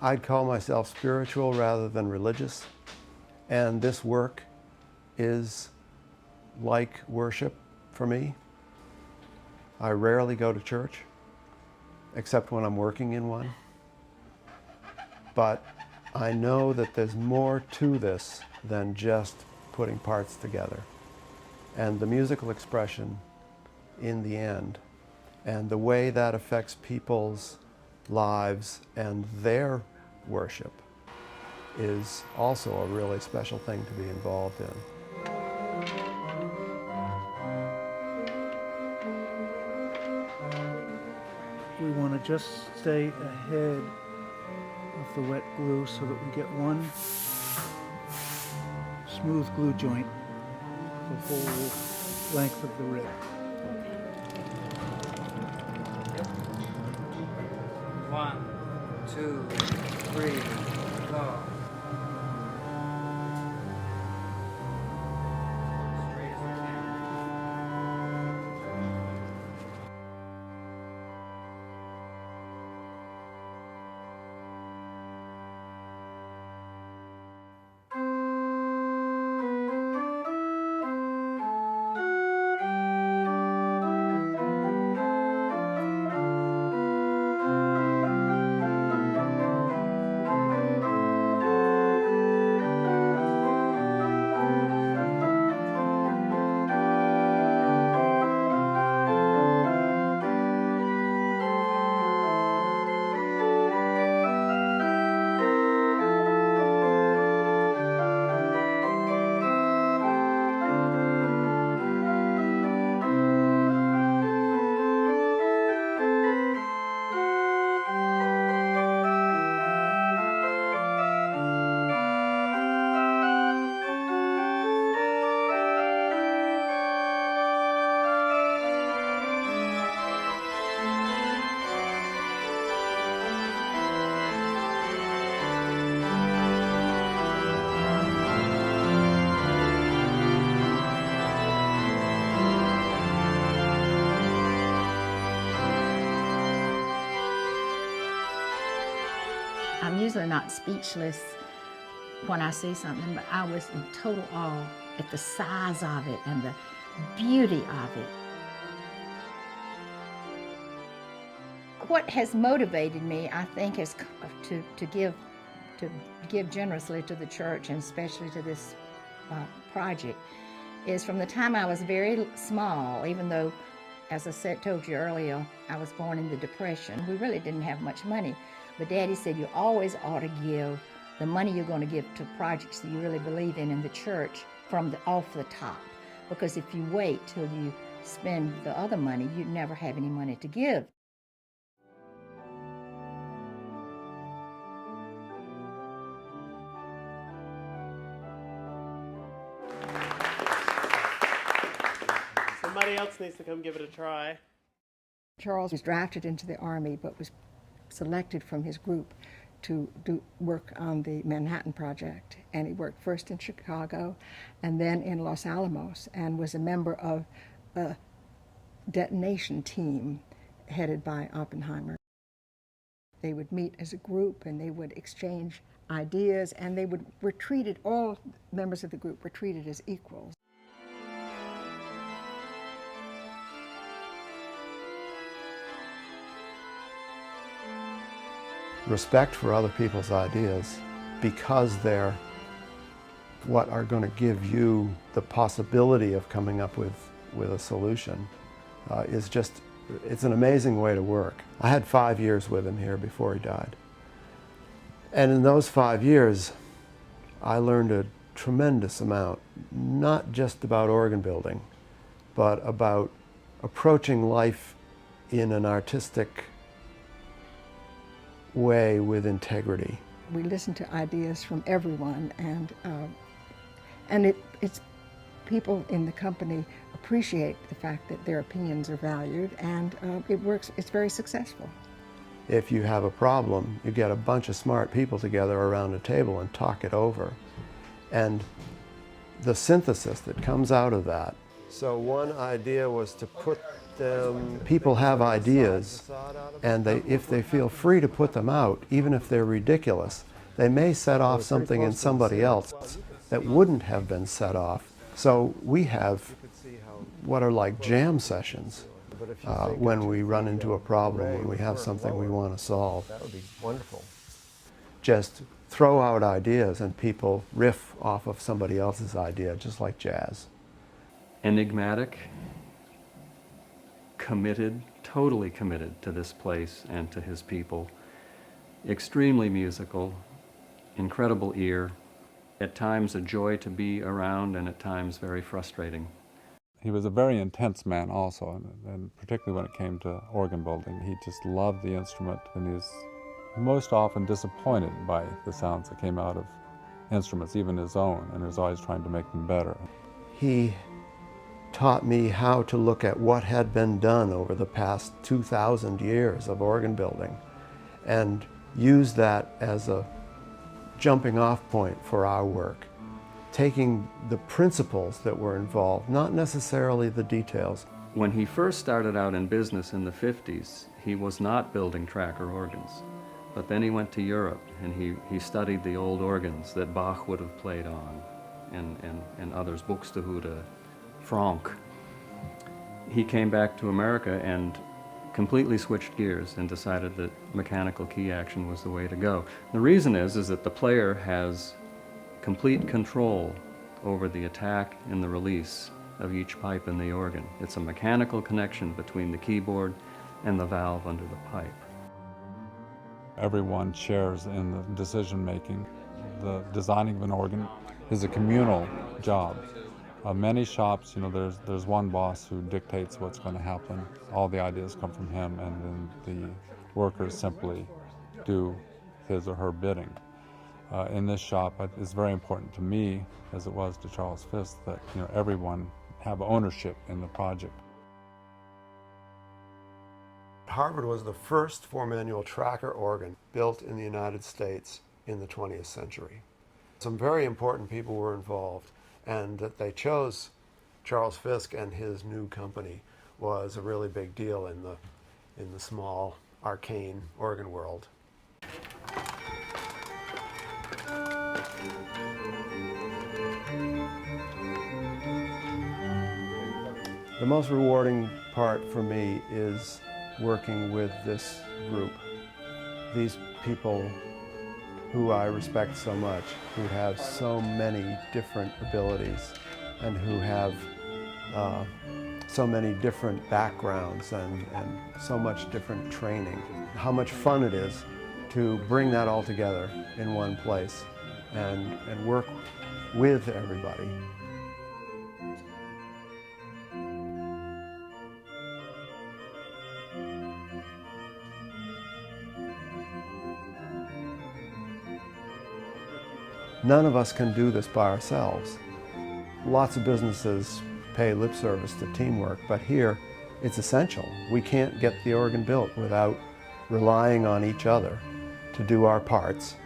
I'd call myself spiritual rather than religious, and this work is like worship for me. I rarely go to church, except when I'm working in one. But I know that there's more to this than just putting parts together. And the musical expression in the end, and the way that affects people's lives and their worship, is also a really special thing to be involved in. We want to just stay ahead of the wet glue so that we get one smooth glue joint the whole length of the rib. Yep. 1, 2, 3, go. Straight as we can. I'm usually not speechless when I see something, but I was in total awe at the size of it and the beauty of it. What has motivated me, I think, is to give generously to the church, and especially to this project, is from the time I was very small, even though, as I told you earlier, I was born in the Depression. We really didn't have much money. But Daddy said you always ought to give the money you're going to give to projects that you really believe in the church off the top. Because if you wait till you spend the other money, you'd never have any money to give. Somebody else needs to come give it a try. Charles was drafted into the Army, but was selected from his group to do work on the Manhattan Project. And he worked first in Chicago and then in Los Alamos, and was a member of a detonation team headed by Oppenheimer. They would meet as a group and they would exchange ideas, and they were treated, all members of the group were treated as equals. Respect for other people's ideas, because they're what are going to give you the possibility of coming up with a solution, is just, it's an amazing way to work. I had 5 years with him here before he died. And in those 5 years, I learned a tremendous amount, not just about organ building, but about approaching life in an artistic way with integrity. We listen to ideas from everyone, and it's people in the company appreciate the fact that their opinions are valued, and it works. It's very successful. If you have a problem, you get a bunch of smart people together around a table and talk it over. And the synthesis that comes out of that So one idea was to put them... People have ideas, and if they feel free to put them out, even if they're ridiculous, they may set off something in somebody else that wouldn't have been set off. So we have what are like jam sessions when we run into a problem, when we have something we want to solve. That would be wonderful. Just throw out ideas and people riff off of somebody else's idea, just like jazz. Enigmatic, committed, totally committed to this place and to his people, extremely musical, incredible ear, at times a joy to be around and at times very frustrating. He was a very intense man also, and particularly when it came to organ building. He just loved the instrument, and he was most often disappointed by the sounds that came out of instruments, even his own, and he was always trying to make them better. He taught me how to look at what had been done over the past 2,000 years of organ building and use that as a jumping off point for our work, taking the principles that were involved, not necessarily the details. When he first started out in business in the 50s, he was not building tracker organs. But then he went to Europe and he studied the old organs that Bach would have played on and others, Buxtehude, Franck. He came back to America and completely switched gears and decided that mechanical key action was the way to go. The reason is that the player has complete control over the attack and the release of each pipe in the organ. It's a mechanical connection between the keyboard and the valve under the pipe. Everyone shares in the decision-making. The designing of an organ is a communal job. Many shops, there's one boss who dictates what's going to happen. All the ideas come from him, and then the workers simply do his or her bidding. In this shop, it's very important to me, as it was to Charles Fisk, that everyone have ownership in the project. Harvard was the first four-manual tracker organ built in the United States in the 20th century. Some very important people were involved, and that they chose Charles Fisk and his new company was a really big deal in the small, arcane organ world. The most rewarding part for me is working with this group. These people who I respect so much, who have so many different abilities and who have so many different backgrounds and so much different training. How much fun it is to bring that all together in one place and work with everybody. None of us can do this by ourselves. Lots of businesses pay lip service to teamwork, but here it's essential. We can't get the organ built without relying on each other to do our parts